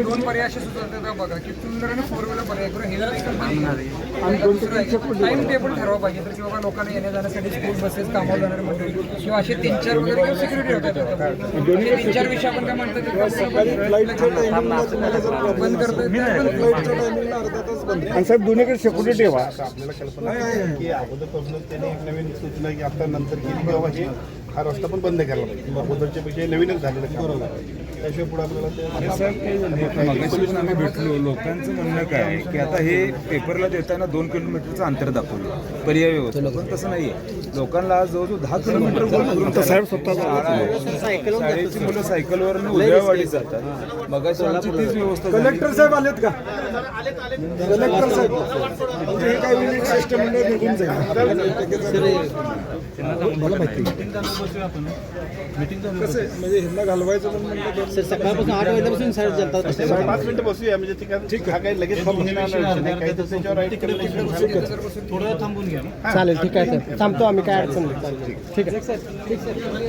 दोन पर्याय असे सुचवतात बघा की सुंदर फोर व्हीलर पर्याय करून हे टाइम टेबल ठरवा पाहिजे तर की बाबा लोकांना येण्या जाण्यासाठी स्कूल बसेस कामावर जाणारे मंडळी किंवा असे 3-4 वगैरे सिक्युरिटी होतात. 3-4 विषय आपण काय म्हणतो बंद करतो साहेब दोन्हीकडे सिक्युरिटी ठेवा. आपल्याला कल्पना आहे की अगोदरपासूनच त्यांनी एक नवीन सूचना की आता नंतर केली किंवा हे हा रस्ता पण बंद करायला पाहिजे. अगोदरच्या पेक्षा नवीनच झालेलं काम त्याशिवाय पुढे आपल्याला आम्ही भेटलो. लोकांचं म्हणणं काय आहे की आता हे पेपरला देताना 2 किलोमीटरचं अंतर दाखवलं पर्याय व्यवस्था, पण तसं नाहीये. लोकांना आज जवळजवळ 10 किलोमीटर साहेब स्वतः शाळेची मुलं सायकलवर उद्यावाडी जातात. मग आमची तीच व्यवस्था झाली. कलेक्टर साहेब आलेत का? कलेक्टर साहेब हे काय सिस्टम निघून जाईल. मला माहिती कसं म्हणजे ह्यांना घालवायचं पण म्हणलं सकाळपासून 8 वाजल्यापासून साहेब जनता 5 मिनिटं बसूया म्हणजे ठीक आहे. काही लगेच काही तर त्याच्यावर थोडं थांबून घ्या. चालेल. ठीक आहे सर, थांबतो आम्ही, काय अडचण नाही. ठीक आहे.